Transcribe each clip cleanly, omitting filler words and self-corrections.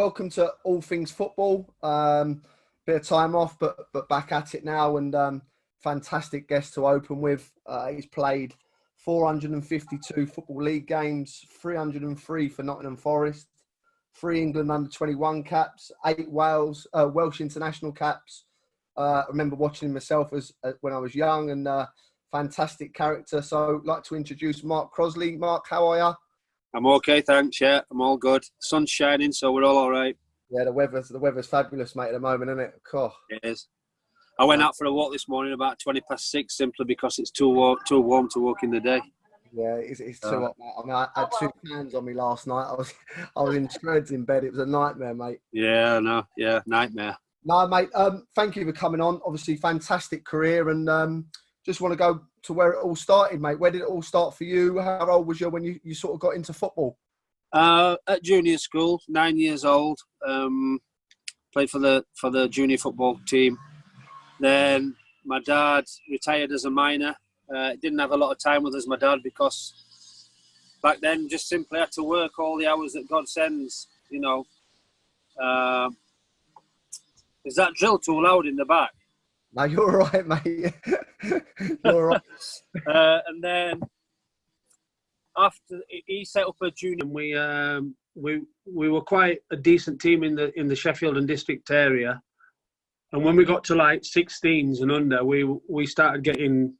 welcome to All Things Football. Bit of time off, but back at it now, and fantastic guest to open with. He's played 452 Football League games, 303 for Nottingham Forest, 3 England under-21 caps, 8 Welsh international caps. I remember watching him myself when I was young, and fantastic character. So I'd like to introduce Mark Crossley. Mark, how are you? I'm okay, thanks. Yeah, I'm all good. Sun's shining, so we're all right. Yeah, the weather's fabulous, mate, at the moment, isn't it? Oh. It is. I went out for a walk this morning about 6:20, simply because it's too warm to walk in the day. Yeah, it's too hot, mate. I mean, I had 2 cans on me last night. I was in shreds in bed. It was a nightmare, mate. Yeah, no, yeah, nightmare. No, mate. Thank you for coming on. Obviously, fantastic career, and just want to go to where it all started, mate. Where did it all start for you? How old was you when you sort of got into football? At junior school, 9 years old. Played for the junior football team. Then my dad retired as a minor. Didn't have a lot of time with us, my dad, because back then just simply had to work all the hours that God sends. You know. Is that drill too loud in the back? No, you're all right, mate. You're all right. And then after he set up a junior, we were quite a decent team in the Sheffield and District area. And when we got to like 16s and under, we started getting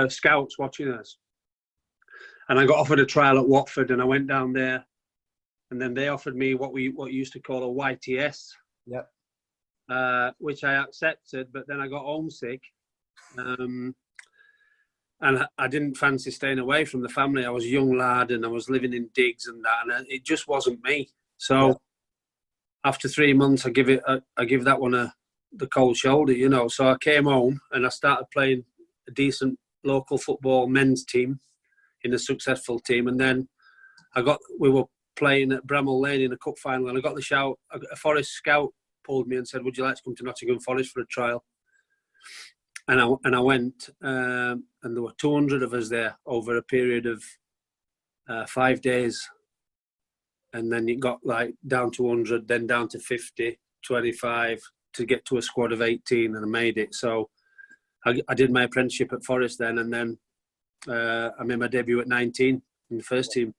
scouts watching us. And I got offered a trial at Watford, and I went down there. And then they offered me what you used to call a YTS. Yep. Which I accepted, but then I got homesick. And I didn't fancy staying away from the family. I was a young lad and I was living in digs and that, and it just wasn't me. So after 3 months, I give that one the cold shoulder, you know. So I came home and I started playing a decent local football men's team in a successful team. And then we were playing at Bramall Lane in a cup final, and I got the shout. A Forest scout pulled me and said, "Would you like to come to Nottingham Forest for a trial?" And I went, and there were 200 of us there over a period of 5 days. And then it got like down to 100, then down to 50, 25 to get to a squad of 18, and I made it. So I did my apprenticeship at Forest then, and then I made my debut at 19 in the first team.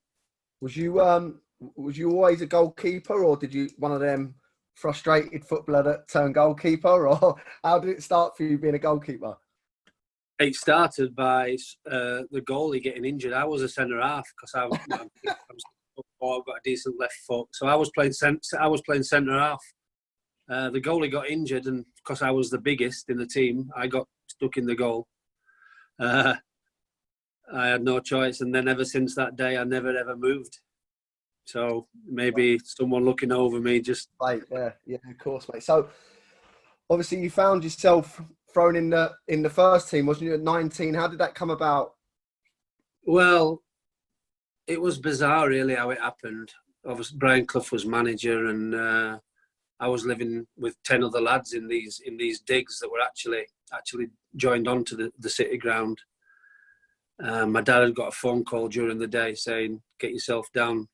Was you always a goalkeeper, or did you one of them frustrated footballer that turned goalkeeper, or how did it start for you being a goalkeeper? It started by the goalie getting injured. I was a centre half because I've got a decent left foot, so I was playing centre half. The goalie got injured, and because I was the biggest in the team, I got stuck in the goal. I had no choice, and then ever since that day, I never ever moved. So maybe someone looking over me just... Right, yeah, of course, mate. So obviously you found yourself thrown in the first team, wasn't you, at 19? How did that come about? Well, it was bizarre, really, how it happened. Obviously, Brian Clough was manager, and I was living with 10 other lads in these digs that were actually joined onto the city ground. My dad had got a phone call during the day saying, "Get yourself down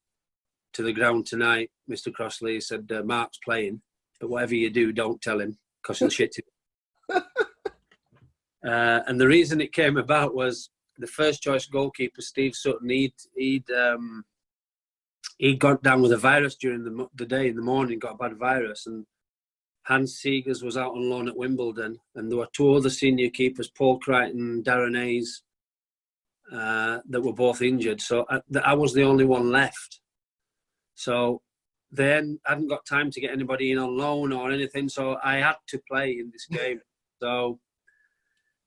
to the ground tonight, Mr. Crossley." He said, "Mark's playing, but whatever you do, don't tell him, because he'll shit you." And the reason it came about was the first choice goalkeeper, Steve Sutton, he'd got down with a virus during the day in the morning, got a bad virus, and Hans Seegers was out on loan at Wimbledon, and there were 2 other senior keepers, Paul Crichton and Darren Hayes, that were both injured. So I was the only one left. So then I hadn't got time to get anybody in on loan or anything, so I had to play in this game. So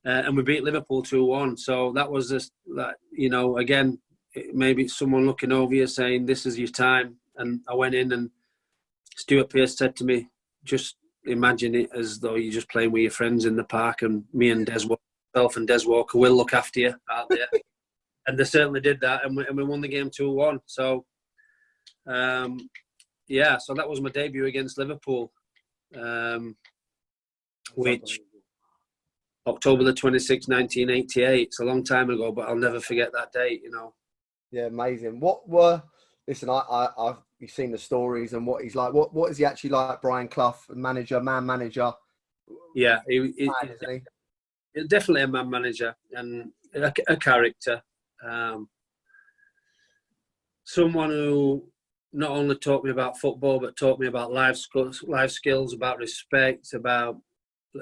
and we beat Liverpool 2-1. So that was just that, you know, again, maybe it's someone looking over you saying, "This is your time." And I went in, and Stuart Pearce said to me, "Just imagine it as though you're just playing with your friends in the park, and me and Des Walker will look after you out there." And they certainly did that, and we won the game 2-1. So so that was my debut against Liverpool, which October the 26th, 1988. It's a long time ago, but I'll never forget that date, you know. Yeah, amazing. What were Listen, I've you've seen the stories and what he's like. What is he actually like, Brian Clough, manager, man manager? Yeah, Mad, isn't he's definitely a man manager and a character. Someone who not only taught me about football, but taught me about life skills, about respect, about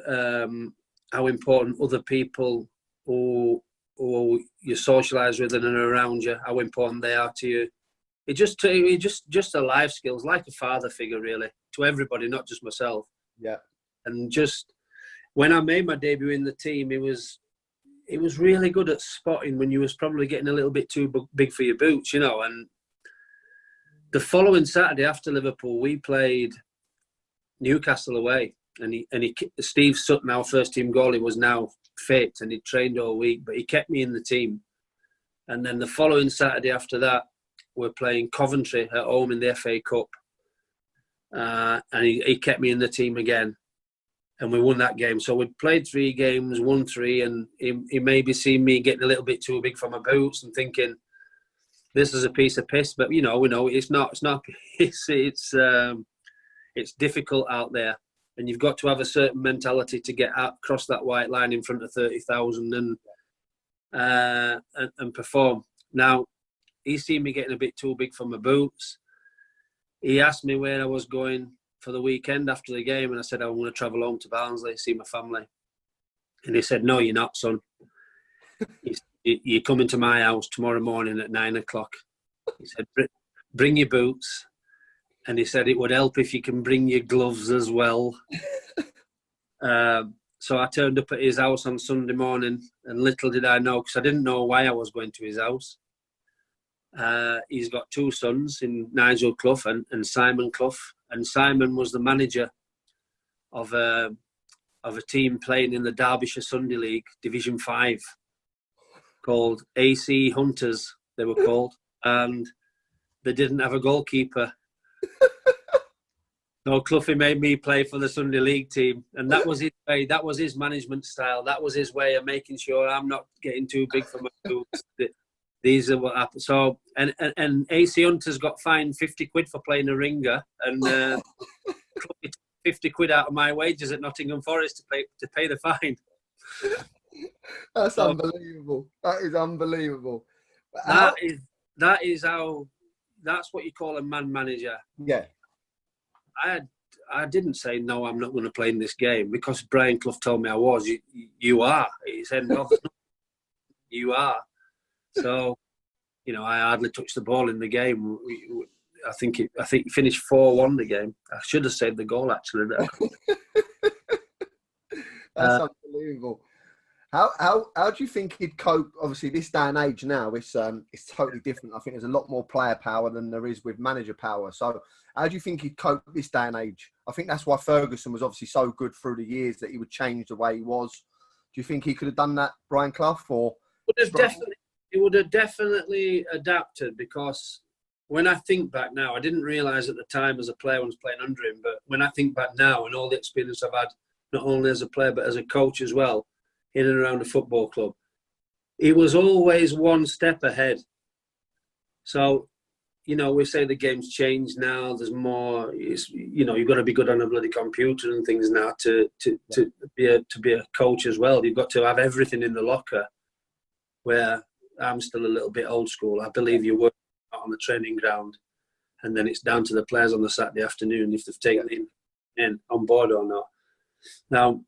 how important other people who you socialise with and are around you, how important they are to you. It just a life skills, like a father figure, really, to everybody, not just myself. Yeah. And just when I made my debut in the team, it was really good at spotting when you was probably getting a little bit too big for your boots, you know. And the following Saturday after Liverpool, we played Newcastle away, and Steve Sutton, our first team goalie, was now fit and he trained all week, but he kept me in the team. And then the following Saturday after that, we're playing Coventry at home in the FA Cup, and he kept me in the team again, and we won that game. So we'd played 3 games, won 3, and he maybe seen me getting a little bit too big for my boots and thinking, this is a piece of piss. But we know it's not. It's difficult out there, and you've got to have a certain mentality to get across that white line in front of 30,000 and perform. Now, he seen me getting a bit too big for my boots. He asked me where I was going for the weekend after the game, and I said, I'm going to travel home to Barnsley, see my family. And he said, no, you're not, son. You're coming to my house tomorrow morning at 9 o'clock. He said, bring your boots. And he said, it would help if you can bring your gloves as well. So I turned up at his house on Sunday morning, and little did I know, because I didn't know why I was going to his house. He's got 2 sons, in Nigel Clough and Simon Clough. And Simon was the manager of a team playing in the Derbyshire Sunday League, Division 5, called AC Hunters, they were called. And they didn't have a goalkeeper. So Cloughy made me play for the Sunday League team. And that was his way. That was his management style. That was his way of making sure I'm not getting too big for my boots. These are what happened. So, and AC Hunters got fined 50 quid for playing a ringer, and Cloughy took 50 quid out of my wages at Nottingham Forest to pay the fine. That's unbelievable. That is unbelievable. That's what you call a man manager. Yeah. I didn't say, no, I'm not going to play in this game, because Brian Clough told me I was. You are. He said, no, you are. So, I hardly touched the ball in the game. I think he finished 4-1 the game. I should have saved the goal, actually. That's unbelievable. How do you think he'd cope? Obviously, this day and age now, it's totally different. I think there's a lot more player power than there is with manager power. So, how do you think he'd cope this day and age? I think that's why Ferguson was obviously so good through the years, that he would change the way he was. Do you think he could have done that, Brian Clough? Or he would have definitely adapted, because when I think back now, I didn't realise at the time as a player when I was playing under him, but when I think back now and all the experience I've had, not only as a player but as a coach as well, in and around a football club, he was always one step ahead. So, we say the game's changed now. There's more. You've got to be good on a bloody computer and things now to be a coach as well. You've got to have everything in the locker. Where I'm still a little bit old school. I believe you work on the training ground, and then it's down to the players on the Saturday afternoon if they've taken it in on board or not. Now,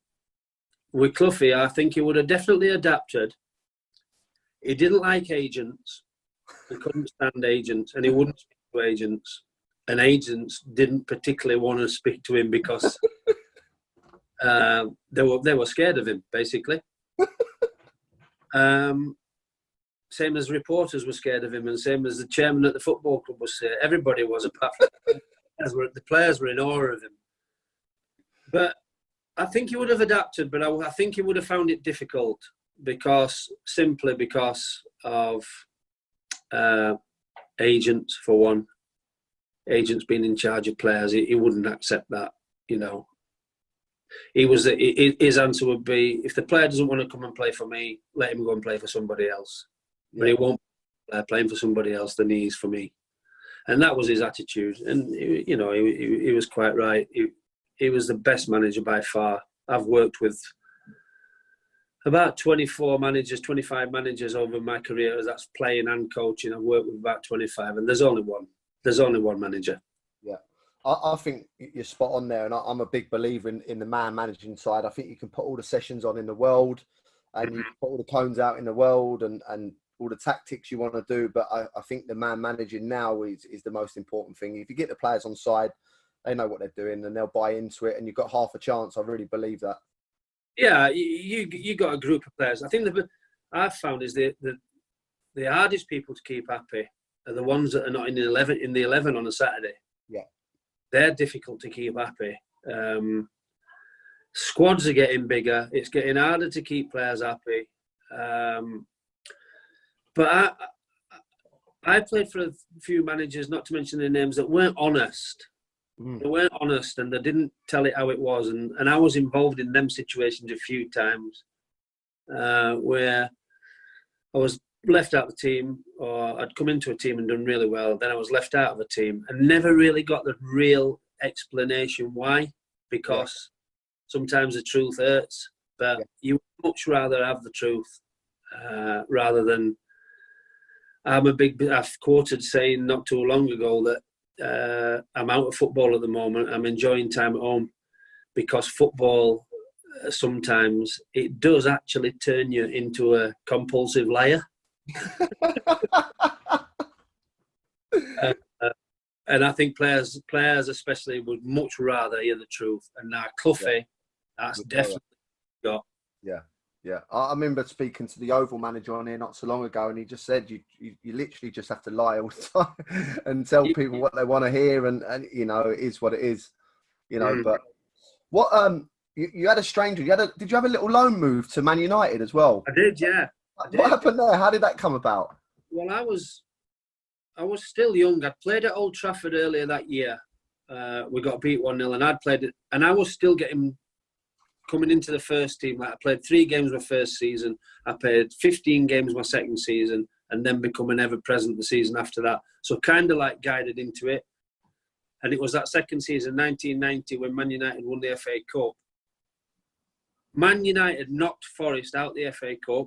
with Cloughy, I think he would have definitely adapted. He didn't like agents. He couldn't stand agents, and he wouldn't speak to agents. And agents didn't particularly want to speak to him because they were scared of him, basically. Same as reporters were scared of him, and same as the chairman at the football club was scared. Everybody was, apart from the players were in awe of him. But I think he would have adapted, but I think he would have found it difficult simply because of agents, for one. Agents being in charge of players, he wouldn't accept that. His answer would be, if the player doesn't want to come and play for me, let him go and play for somebody else. But he won't play playing for somebody else than he is for me. And that was his attitude. And, you know, he was quite right. He was the best manager by far. I've worked with about 24 managers, 25 managers over my career. That's playing and coaching. I've worked with about 25, and there's only one. There's only one manager. Yeah. I think you're spot on there, and I'm a big believer in the man managing side. I think you can put all the sessions on in the world, and you can put all the cones out in the world, and all the tactics you want to do. But I think the man managing now is the most important thing. If you get the players on side, they know what they're doing, and they'll buy into it, and you've got half a chance. I really believe that. Yeah, you got a group of players. I think I've found is the hardest people to keep happy are the ones that are not in the 11 on a Saturday. Yeah. They're difficult to keep happy. Squads are getting bigger. It's getting harder to keep players happy. But I played for a few managers, not to mention their names, that weren't honest. They weren't honest, and they didn't tell it how it was. And I was involved in them situations a few times where I was left out of the team, or I'd come into a team and done really well. Then I was left out of a team and never really got the real explanation why, because sometimes the truth hurts. But you would much rather have the truth rather than... I've quoted saying not too long ago that I'm out of football at the moment. I'm enjoying time at home, because football sometimes it does actually turn you into a compulsive liar. And I think players especially would much rather hear the truth. And now Clough, that's definitely got. Yeah. Yeah, I remember speaking to the Oval manager on here not so long ago, and he just said you literally just have to lie all the time and tell people what they want to hear, and you know, it is what it is, you know. But what you had a stranger, did you have a little loan move to Man United as well? I did, yeah. What happened there? How did that come about? Well, I was still young. I'd played at Old Trafford earlier that year. We got beat 1-0, and I'd played it, and I was still coming into the first team. Like, I played 3 games my first season. I played 15 games my second season, and then becoming ever present the season after that. So kind of like guided into it. And it was that second season, 1990, when Man United won the FA Cup. Man United knocked Forest out the FA Cup,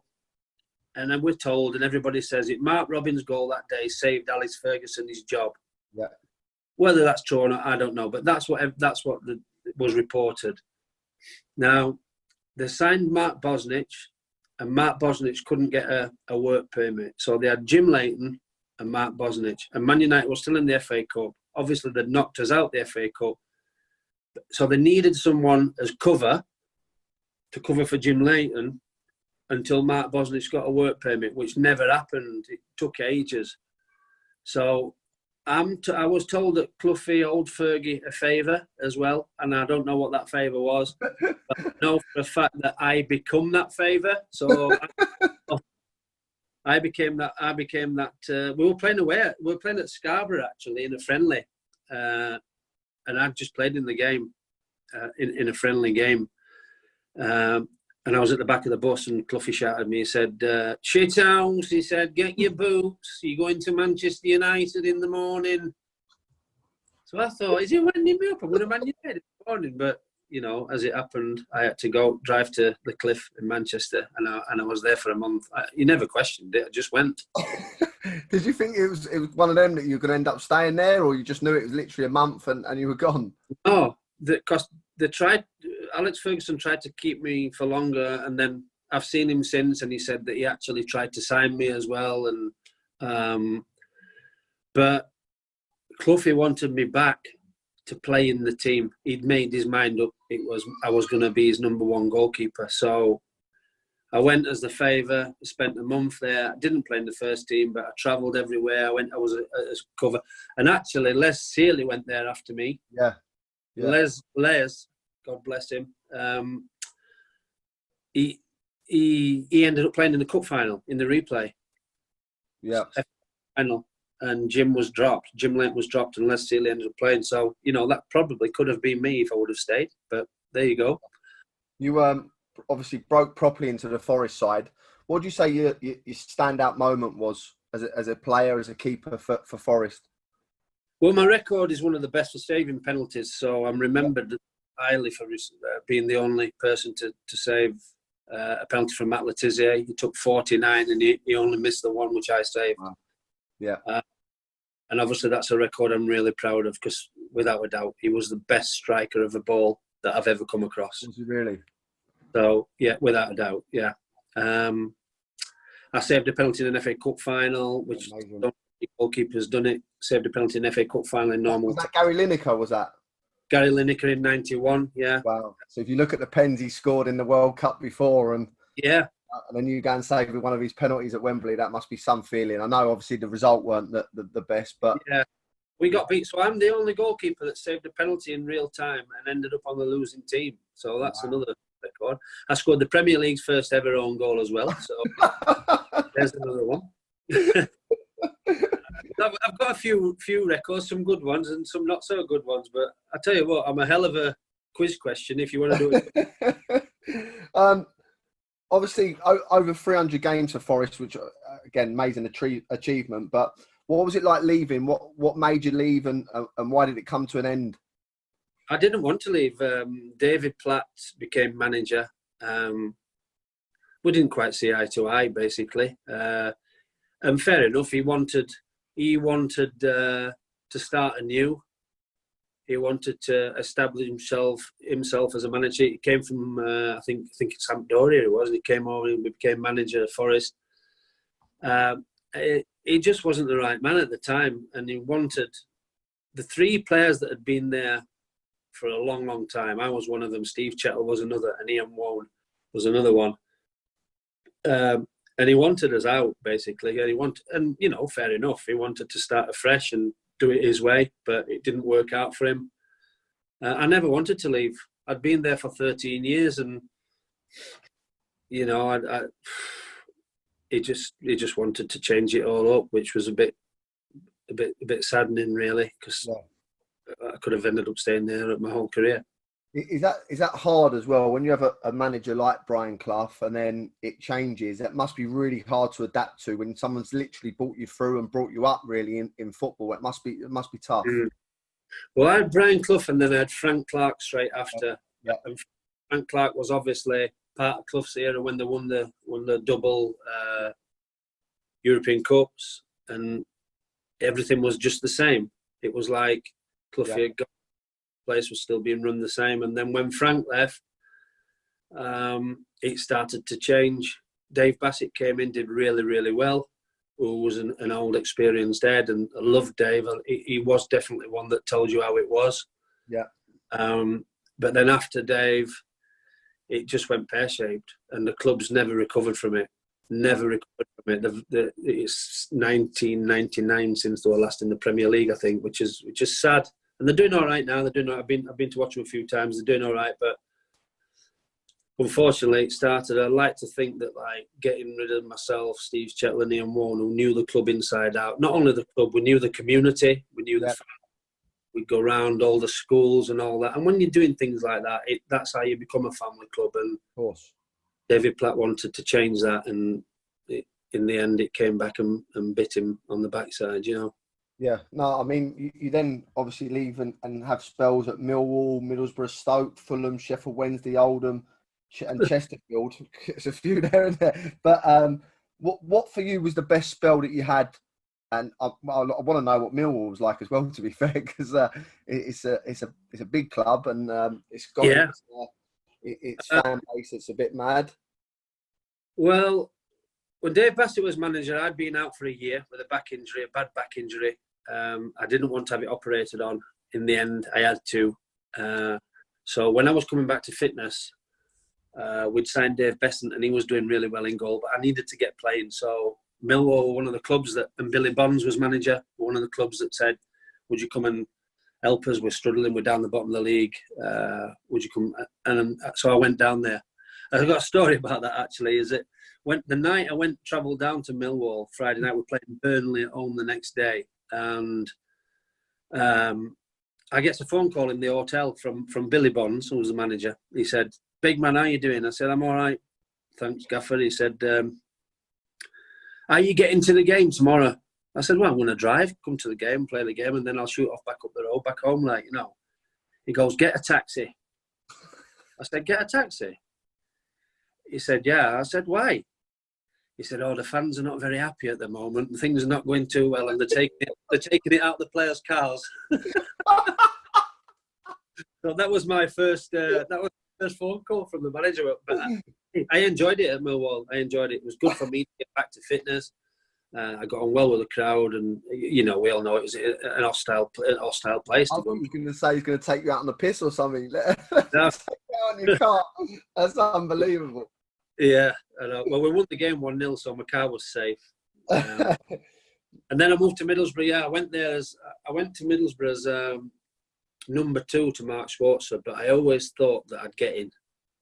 and then we're told, and everybody says it, Mark Robins' goal that day saved Alex Ferguson his job. Yeah. Whether that's true or not, I don't know, but that's what was reported. Now, they signed Mark Bosnich, and Mark Bosnich couldn't get a work permit. So they had Jim Leighton and Mark Bosnich. And Man United was still in the FA Cup. Obviously, they'd knocked us out the FA Cup. So they needed someone as cover for Jim Leighton until Mark Bosnich got a work permit, which never happened. It took ages. So I was told that Clough owed Fergie a favour as well, and I don't know what that favour was. But I know for a fact that I become that favour. So I became that. We were playing away. We were playing at Scarborough actually in a friendly, and I just played in the game, in a friendly game. And I was at the back of the bus, and Cloughy shouted at me. He said, "Shithouse," he said, "get your boots. You're going to Manchester United in the morning." So I thought, is he winding me up? I'm going to Man United in the morning. But, you know, as it happened, I had to drive to the Cliff in Manchester, and I was there for a month. You never questioned it. I just went. Did you think it was one of them that you were going to end up staying there, or you just knew it was literally a month and you were gone? No, because Alex Ferguson tried to keep me for longer, and then I've seen him since, and he said that he actually tried to sign me as well. And but Cloughy wanted me back to play in the team. He'd made his mind up. I was going to be his number one goalkeeper. So I went as the favour. Spent a month there. I didn't play in the first team, but I travelled everywhere. I was as cover, and actually Les Searley went there after me. Yeah. Les, God bless him. He ended up playing in the cup final in the replay. Yeah. Final, and Jim Leighton was dropped, and Les Searley ended up playing. So, you know, that probably could have been me if I would have stayed. But there you go. You obviously broke properly into the Forest side. What would you say your standout moment was as a player, as a keeper for Forest? Well, my record is one of the best for saving penalties, so I'm remembered highly for being the only person to save a penalty from Matt Letizia. He took 49 and he only missed the one which I saved. Wow. Yeah. And obviously that's a record I'm really proud of because, without a doubt, he was the best striker of a ball that I've ever come across. Was he really? So, yeah, without a doubt, yeah. I saved a penalty in an FA Cup final, which goalkeeper's done it. Saved a penalty in an FA Cup final in normal. Was that Gary Lineker, was that? Gary Lineker in 91, yeah. Wow. So if you look at the pens he scored in the World Cup before and then you go and save one of his penalties at Wembley, that must be some feeling. I know obviously the result weren't the best, but... Yeah, we got beat. So I'm the only goalkeeper that saved a penalty in real time and ended up on the losing team. So that's another record. I scored the Premier League's first ever own goal as well. So there's another one. I've got a few records, some good ones and some not so good ones. But I tell you what, I'm a hell of a quiz question if you want to do it. Obviously, over 300 games for Forest, which again, amazing achievement. But what was it like leaving? What made you leave, and why did it come to an end? I didn't want to leave. David Platt became manager. We didn't quite see eye to eye, basically. And fair enough, he wanted to start anew. He wanted to establish himself as a manager. He came from I think it's Sampdoria. It was. He came over and became manager of Forest. He just wasn't the right man at the time, and he wanted the three players that had been there for a long, long time. I was one of them. Steve Chettle was another, and Ian Woan was another one. And he wanted us out, basically. And fair enough. He wanted to start afresh and do it his way, but it didn't work out for him. I never wanted to leave. I'd been there for 13 years, and he just wanted to change it all up, which was a bit saddening, really, because I could have ended up staying there my whole career. Is that hard as well when you have a manager like Brian Clough and then it changes? That must be really hard to adapt to when someone's literally brought you through and brought you up really in football. It must be tough. Well, I had Brian Clough and then I had Frank Clark straight after. Yeah. And Frank Clark was obviously part of Clough's era when they won the double European Cups, and everything was just the same. It was like Clough had got. Place was still being run the same, and then when Frank left, it started to change. Dave Bassett came in, did really, really well, who was an old experienced head, and I loved Dave. He was definitely one that told you how it was. Yeah. But then after Dave, it just went pear-shaped, and the club's never recovered from it. Never recovered from it. It's 1999 since they were last in the Premier League, I think, which is sad. And they're doing all right now. They're doing all right. I've been to watch them a few times. They're doing all right, but unfortunately, it started. I'd like to think that getting rid of myself, Steve Chettle, and Ian Woan, who knew the club inside out. Not only the club, we knew the community. We knew the fans. We'd go around all the schools and all that. And when you're doing things like that, that's how you become a family club. And of course, David Platt wanted to change that, and in the end, it came back and bit him on the backside. Yeah, no, I mean, you then obviously leave and have spells at Millwall, Middlesbrough, Stoke, Fulham, Sheffield Wednesday, Oldham, and Chesterfield. There's a few there and there. But what for you was the best spell that you had? And I want to know what Millwall was like as well, to be fair, because it's a big club and it's got its fan base. It's a bit mad. Well, when Dave Bassett was manager, I'd been out for a year with a bad back injury. I didn't want to have it operated on. In the end, I had to. So when I was coming back to fitness, we'd signed Dave Besant and he was doing really well in goal, but I needed to get playing. So Millwall were one of the clubs and Billy Bonds was manager, one of the clubs that said, would you come and help us? We're struggling. We're down the bottom of the league. Would you come? And so I went down there. I've got a story about that, actually, is it? The night I travelled down to Millwall, Friday night, we played Burnley at home the next day. And I get a phone call in the hotel from Billy Bonds, who was the manager. He said, "Big man, how you doing?" I said, "I'm all right. Thanks, Gaffer." He said, "Are you getting to the game tomorrow?" I said, well, I'm going to drive, come to the game, play the game, and then I'll shoot off back up the road, back home, like, you know. He goes, get a taxi. I said, get a taxi? He said, yeah. I said, why? He said, oh, the fans are not very happy at the moment, and things are not going too well, and they're taking it out of the players' cars. So that was my first phone call from the manager. But I enjoyed it at Millwall. I enjoyed it. It was good for me to get back to fitness. I got on well with the crowd, and you know, we all know it was an hostile place to go. I was going to say he's going to take you out on the piss or something. No. Take you out on your car. That's unbelievable. Yeah, well, we won the game 1-0, so my car was safe. And then I moved to Middlesbrough. Yeah, I went to Middlesbrough as number 2 to Mark Crossley, but I always thought that I'd get in.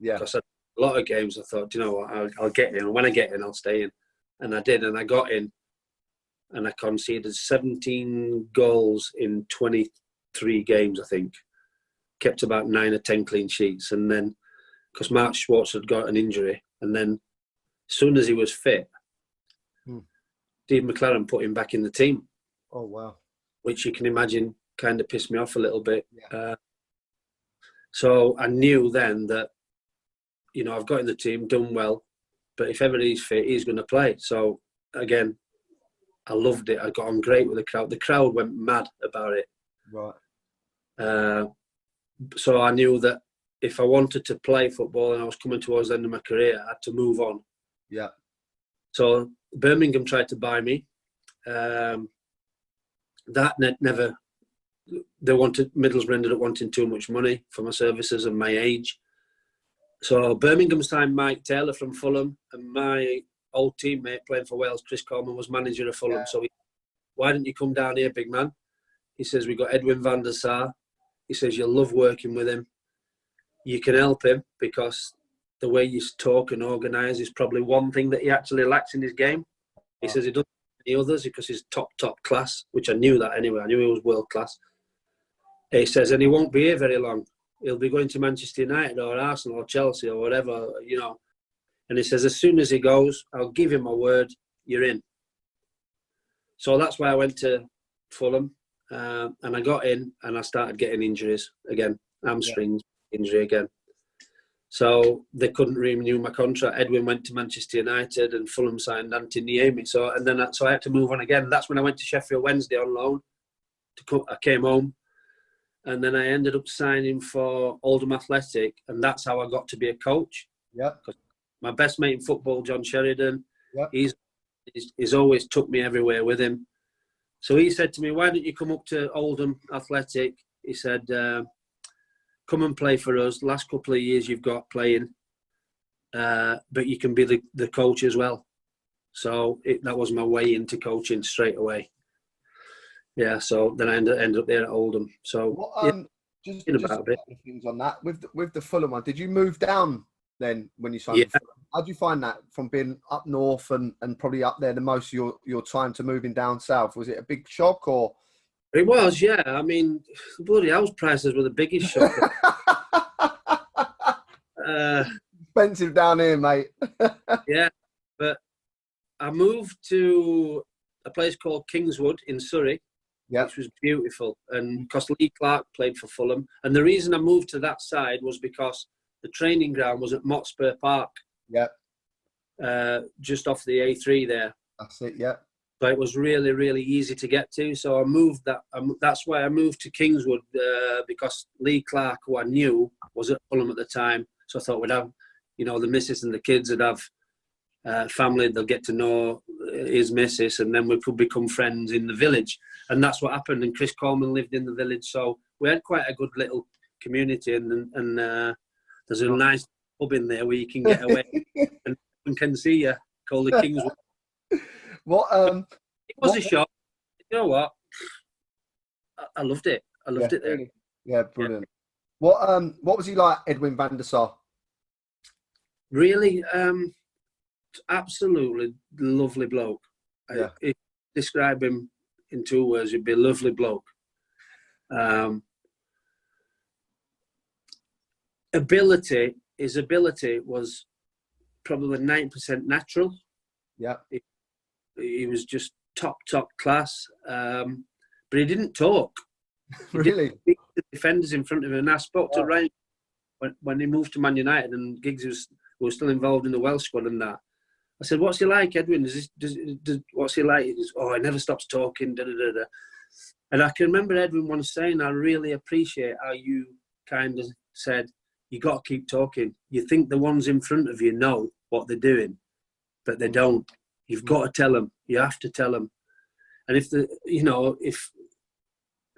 Yeah. Because a lot of games I thought, you know what, I'll get in. And when I get in, I'll stay in. And I did, and I got in. And I conceded 17 goals in 23 games, I think. Kept about 9 or 10 clean sheets. And then, because Mark Schwartz had got an injury, and then as soon as he was fit, Steve McLaren put him back in the team. Oh, wow. Which you can imagine kind of pissed me off a little bit. Yeah. So I knew then that, you know, I've got in the team, done well, but if ever he's fit, he's going to play. So, again, I loved it. I got on great with the crowd. The crowd went mad about it. Right. So I knew that if I wanted to play football and I was coming towards the end of my career, I had to move on. Yeah. So Birmingham tried to buy me. Middlesbrough ended up wanting too much money for my services and my age. So Birmingham signed Mike Taylor from Fulham, and my old teammate playing for Wales, Chris Coleman, was manager of Fulham. Yeah. So why didn't you come down here, big man? He says, we got Edwin van der Sar. He says, you'll love working with him. You can help him because the way you talk and organise is probably one thing that he actually lacks in his game. He says he doesn't have any others because he's top class, which I knew that anyway. I knew he was world class. He says, and he won't be here very long. He'll be going to Manchester United or Arsenal or Chelsea or whatever, you know. And he says, as soon as he goes, I'll give him my word, you're in. So that's why I went to Fulham. And I got in and I started getting injuries again, hamstrings injury again. So they couldn't renew my contract. Edwin went to Manchester United and Fulham signed Anthony Niemi. So I had to move on again. That's when I went to Sheffield Wednesday on loan. I came home. And then I ended up signing for Oldham Athletic, and that's how I got to be a coach. Yeah. My best mate in football, John Sheridan, he's always took me everywhere with him. So he said to me, why don't you come up to Oldham Athletic? He said, come and play for us. Last couple of years you've got playing, but you can be the coach as well. So that was my way into coaching straight away. Yeah, so then I ended up there at Oldham. So just a couple of things on that. With the Fulham one, did you move down then when you signed with Fulham? How did you find that from being up north and probably up there the most of your time to moving down south? Was it a big shock or? It was, yeah. I mean, bloody house prices were the biggest shock. Expensive down here, mate. Yeah, but I moved to a place called Kingswood in Surrey. Yeah. Which was beautiful. And because Lee Clark played for Fulham. And the reason I moved to that side was because the training ground was at Motspur Park. Yeah. Just off the A3 there. That's it, yeah. So it was really, really easy to get to. So I moved that's why I moved to Kingswood because Lee Clark, who I knew, was at Fulham at the time. So I thought we'd have, you know, the missus and the kids would have family, they'll get to know his missus, and then we could become friends in the village. And that's what happened. And Chris Coleman lived in the village, so we had quite a good little community. And there's a nice pub in there where you can get away and can see you, called the Kingswood. It was a shock. You know what? I loved it. I loved it there. Really? Yeah, brilliant. Yeah. What was he like, Edwin van der Sar? Really, absolutely lovely bloke. Yeah. If describe him in 2 words, he'd be a lovely bloke. His ability was probably 9% natural. Yeah. He was just top class, but he didn't talk. Really? Didn't speak to the defenders in front of him. And I spoke to Wow. Ryan when he moved to Man United, and Giggs was still involved in the Welsh squad and that. I said, "What's he like, Edwin? What's he like?" He goes, "Oh, he never stops talking." Da, da, da, da. And I can remember Edwin once saying, "I really appreciate how you kind of said, you got to keep talking. You think the ones in front of you know what they're doing, but they don't. You've got to tell them. You have to tell them. And if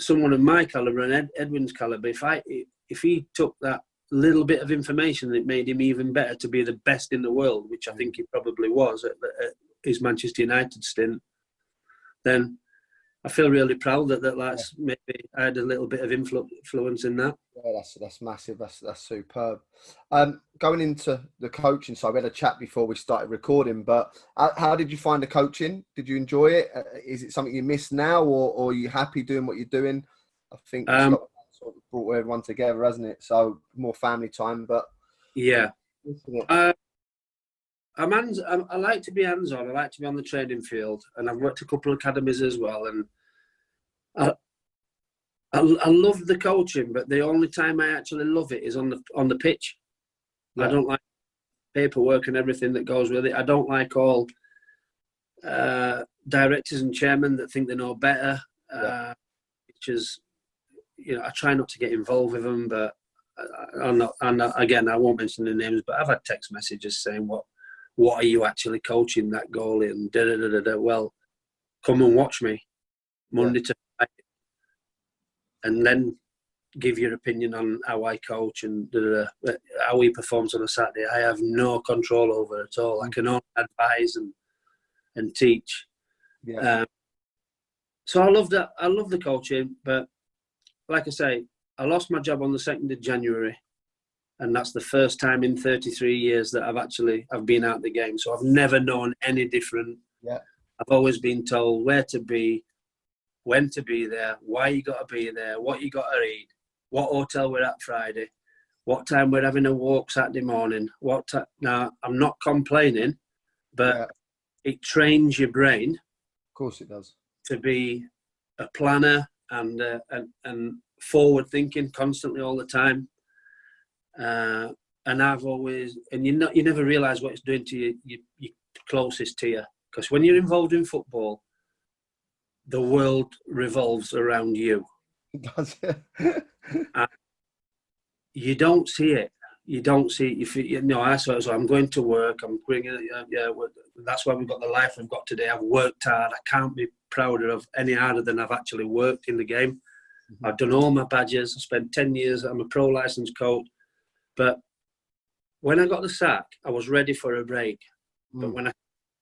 someone of my caliber and Edwin's caliber, if he took that little bit of information and it made him even better to be the best in the world, which I think he probably was at his Manchester United stint, then I feel really proud that maybe I had a little bit of influence in that." Yeah, that's massive. That's superb. Going into the coaching side, we had a chat before we started recording, but how did you find the coaching? Did you enjoy it? Is it something you miss now, or are you happy doing what you're doing? I think it's sort of brought everyone together, hasn't it? So more family time, but yeah. I like to be hands-on. I like to be on the training field, and I've worked a couple of academies as well. And I love the coaching, but the only time I actually love it is on the pitch. Yeah. I don't like paperwork and everything that goes with it. I don't like all directors and chairmen that think they know better. Yeah. Which is, I try not to get involved with them, but I'm not. Again, I won't mention the names, but I've had text messages saying, "What are you actually coaching that goalie?" And da da da da da. Well, come and watch me Monday to Friday, and then give your opinion on how I coach and how he performs on a Saturday. I have no control over it at all. I can only advise and teach. Yeah. So I love that. I love the coaching, but like I say, I lost my job on the 2nd of January, and that's the first time in 33 years that I've been out of the game. So I've never known any different. Yeah. I've always been told where to be, when to be there, why you got to be there, what you got to eat, what hotel we're at Friday, what time we're having a walk Saturday morning. Now, I'm not complaining, but it trains your brain. Of course it does. To be a planner and forward thinking constantly all the time. And I've always, and you never realise what it's doing to your closest to you. Because when you're involved in football, the world revolves around you. It does. You don't see it. You don't see it. I saw it. So I'm going to work. I'm bringing. That's why we've got the life we've got today. I've worked hard. I can't be prouder of any harder than I've actually worked in the game. Mm-hmm. I've done all my badges. I spent 10 years. I'm a pro licensed coach. But when I got the sack, I was ready for a break. Mm.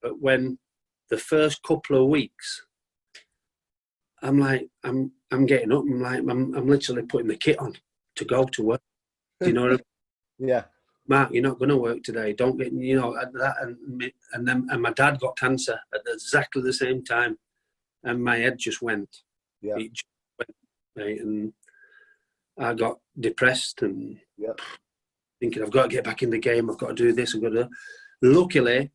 But when the first couple of weeks, I'm like, I'm getting up. I'm like, I'm literally putting the kit on to go to work. Do you know what I mean? Yeah. Mark, you're not going to work today. Don't get, that. And my dad got cancer at exactly the same time. And my head just went. Yeah. It just went, right? And I got depressed and thinking, I've got to get back in the game. I've got to do this. I've got to. Luckily,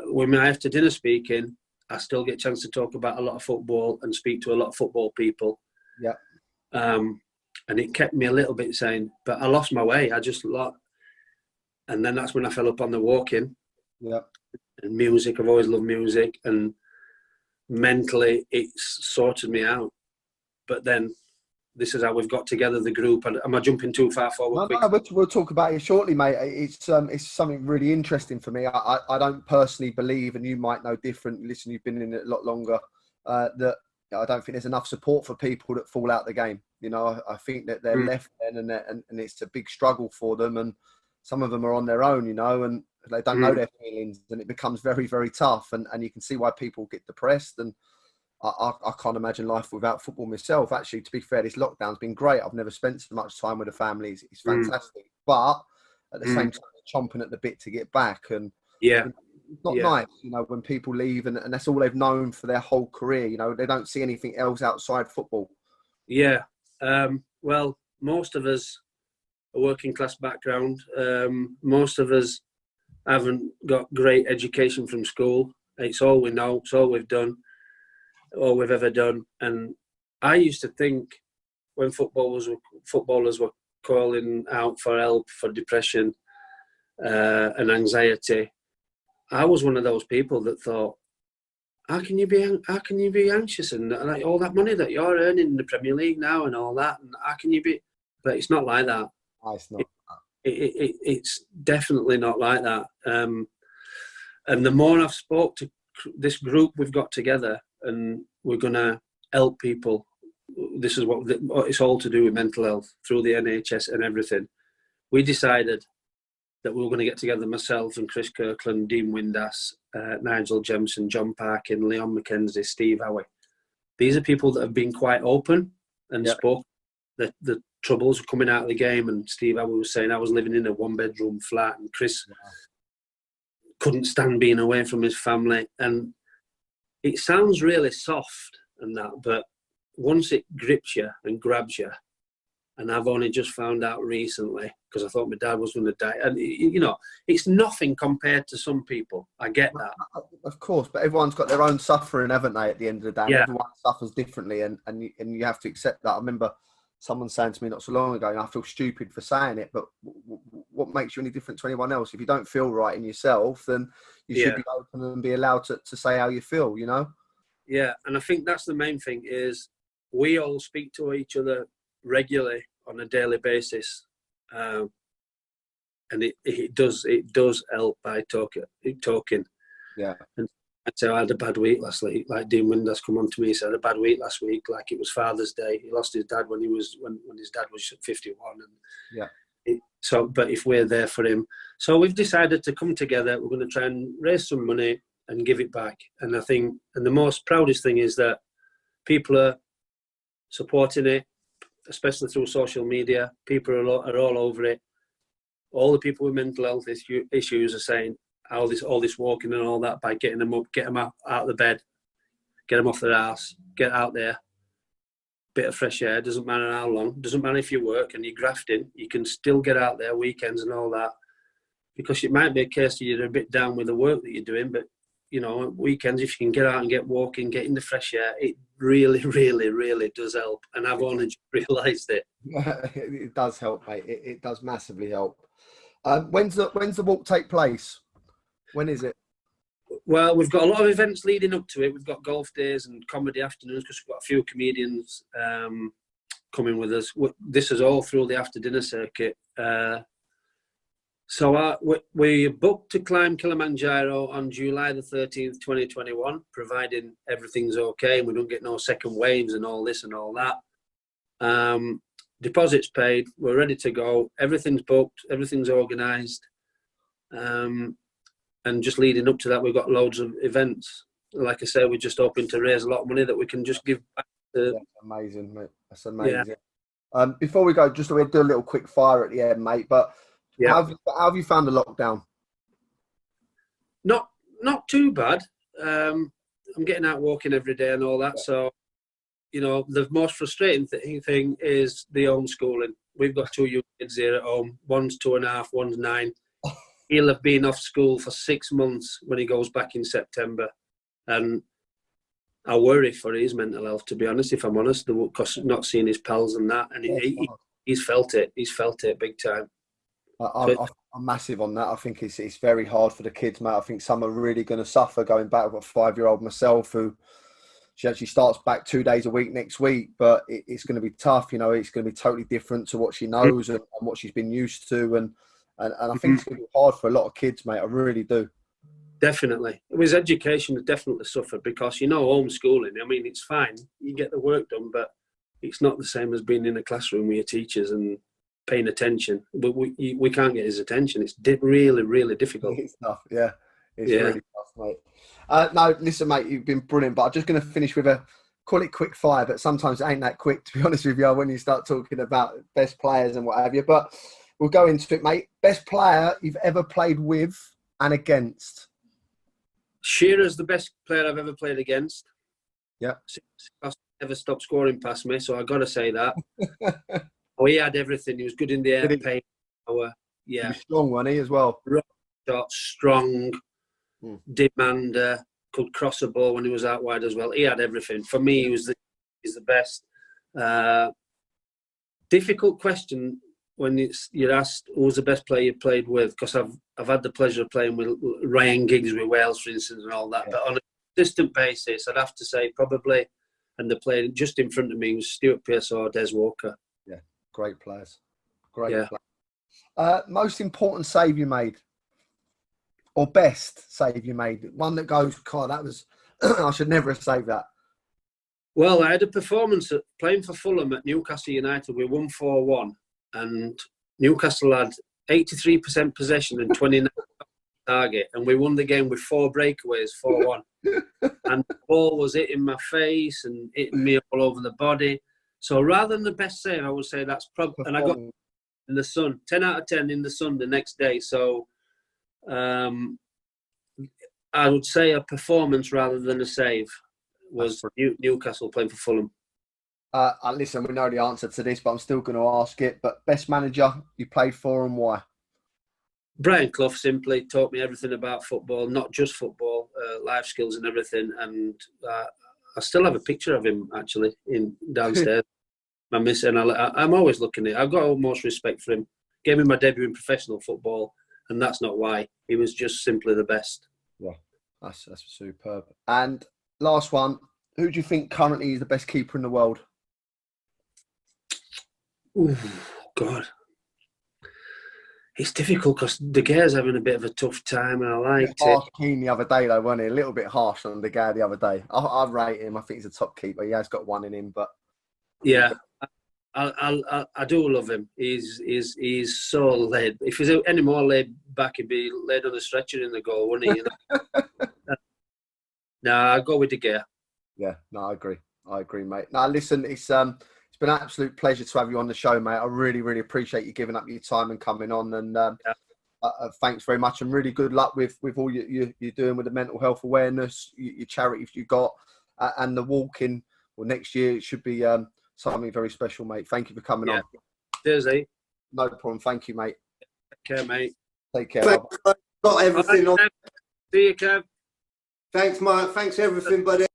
when I after dinner speaking, I still get a chance to talk about a lot of football and speak to a lot of football people. Yeah. And it kept me a little bit sane, but I lost my way. I just lost. And then that's when I fell up on the walking. Yeah. And music, I've always loved music. And mentally, it's sorted me out. But then this is how we've got together the group. And am I jumping too far forward? No, we'll talk about it shortly, mate. It's something really interesting for me. I don't personally believe, and you might know different. Listen, you've been in it a lot longer. That I don't think there's enough support for people that fall out the game. I think that they're left then, and it's a big struggle for them. And some of them are on their own, and they don't know their feelings, and it becomes very, very tough. And you can see why people get depressed. And I can't imagine life without football myself. Actually, to be fair, this lockdown's been great. I've never spent so much time with the families. It's fantastic. But at the same time, chomping at the bit to get back. And it's not nice, when people leave and that's all they've known for their whole career. They don't see anything else outside football. Yeah. Well, most of us are working class background. Most of us haven't got great education from school. It's all we know. It's all we've done. all we've ever done. And I used to think when footballers were calling out for help for depression and anxiety, I was one of those people that thought, how can you be anxious and like all that money that you're earning in the Premier League now and all that, and how can you be? But it's not like that. No, it's not. It's definitely not like that. And the more I've spoke to this group we've got together, and we're going to help people. This is what it's all to do with mental health through the NHS and everything. We decided that we were going to get together, myself and Chris Kirkland, Dean Windass, Nigel Jemson, John Parkin, Leon McKenzie, Steve Howie. These are people that have been quite open and spoke. The troubles were coming out of the game, and Steve Howie was saying I was living in a one-bedroom flat, and Chris couldn't stand being away from his family. And it sounds really soft and that, but once it grips you and grabs you, and I've only just found out recently, because I thought my dad was going to die. And, you know, it's nothing compared to some people. I get that. Of course, but everyone's got their own suffering, haven't they, at the end of the day? Yeah. Everyone suffers differently, and you have to accept that. I remember someone saying to me not so long ago, and I feel stupid for saying it, but what makes you any different to anyone else? If you don't feel right in yourself, then you should be open and be allowed to say how you feel, you know? Yeah, and I think that's the main thing is we all speak to each other regularly on a daily basis, and it does help by talking. Yeah. And I'd say I had a bad week last week. Like Dean Windass come on to me, he said I had a bad week last week. Like it was Father's Day. He lost his dad when his dad was 51. And but if we're there for him, so we've decided to come together. We're going to try and raise some money and give it back. And I think, and the most proudest thing is that people are supporting it, especially through social media. People are all over it. All the people with mental health issues are saying all this walking and all that, by getting them up, get them out of the bed, get them off their ass, get out there, bit of fresh air. Doesn't matter how long, doesn't matter if you work and you're grafting, you can still get out there weekends and all that, because it might be a case that you're a bit down with the work that you're doing, but you know, weekends, if you can get out and get walking, get in the fresh air, it really, really, really does help. And I've only just realised it. It does help, mate. It does massively help. When's the walk take place? When is it? Well, we've got a lot of events leading up to it. We've got golf days and comedy afternoons, because we've got a few comedians coming with us. This is all through the after dinner circuit. So we booked to climb Kilimanjaro on July the 13th, 2021, providing everything's okay and we don't get no second waves and all this and all that. Deposits paid, we're ready to go. Everything's booked, everything's organised. And just leading up to that, we've got loads of events. Like I say, we're just hoping to raise a lot of money that we can just give back to. That's amazing, mate. That's amazing. Yeah. Before we go, just we'll do a little quick fire at the end, mate. But how have you found the lockdown? Not too bad. I'm getting out walking every day and all that. Yeah. So, you know, the most frustrating thing is the homeschooling. We've got 2 young kids here at home. One's 2.5, one's 9. He'll have been off school for 6 months when he goes back in September. And I worry for his mental health, to be honest, if I'm honest, because not seeing his pals and that. And he's felt it. He's felt it big time. I'm massive on that. I think it's very hard for the kids, mate. I think some are really going to suffer going back. I've got a 5-year-old myself who she actually starts back 2 days a week next week, but it's going to be tough. You know, it's going to be totally different to what she knows and what she's been used to. And I think it's going to be hard for a lot of kids, mate. I really do. Definitely. His education has definitely suffered because, you know, homeschooling, I mean, it's fine. You get the work done, but it's not the same as being in a classroom with your teachers and paying attention. But we can't get his attention. It's really, really difficult. It's tough, yeah. It's really tough, mate. No, listen, mate, you've been brilliant, but I'm just going to finish with call it quick fire, but sometimes it ain't that quick, to be honest with you, when you start talking about best players and what have you. But we'll go into it, mate. Best player you've ever played with and against? Shearer's the best player I've ever played against. Yeah. He never stopped scoring past me, so I've got to say that. He had everything. He was good in the air, pain, power. Yeah. He was strong, wasn't he, as well? Shot, strong, demander. could cross a ball when he was out wide as well. He had everything. For me, he's the best. Difficult question when you're asked who was the best player you played with, because I've had the pleasure of playing with Ryan Giggs with Wales, for instance, and all that. Yeah. But on a consistent basis, I'd have to say probably, and the player just in front of me was Stuart Pearce or Des Walker. Yeah, great players. Great players. Most important save you made, or best save you made? One that goes, God, that was, I should never have saved that. Well, I had a performance playing for Fulham at Newcastle United. We won 4-1, and Newcastle had 83% possession and 29 target, and we won the game with 4 breakaways, 4-1. And the ball was hitting my face and hitting me all over the body. So rather than the best save, I would say that's probably. And I got in the sun, 10 out of 10 in the sun the next day. So I would say a performance rather than a save was Newcastle playing for Fulham. Listen, we know the answer to this, but I'm still going to ask it. But best manager you played for and why? Brian Clough simply taught me everything about football, not just football, life skills and everything. And I still have a picture of him actually in downstairs. My miss, and I'm always looking at it. I've got almost respect for him. Gave me my debut in professional football, and that's not why. He was just simply the best. Yeah, that's superb. And last one, who do you think currently is the best keeper in the world? Oh, God. It's difficult because De Gea's having a bit of a tough time, and I liked it. Harsh Keane the other day, though, wasn't he? A little bit harsh on De Gea the other day. I rate him. I think he's a top keeper. He has got one in him, but yeah, I do love him. He's so laid. If he's any more laid back, he'd be laid on a stretcher in the goal, wouldn't he? You know? No, I'll go with De Gea. Yeah, no, I agree, mate. Now, listen, it's been an absolute pleasure to have you on the show, mate. I really, really appreciate you giving up your time and coming on. And thanks very much. And really good luck with all you're doing with the mental health awareness, your charities you got, and the walking. Well, next year it should be something very special, mate. Thank you for coming on. Cheers, eh? No problem. Thank you, mate. Take care, mate. Take care. Got everything on. See you, Kev. Thanks, Mark. Thanks, everything, buddy.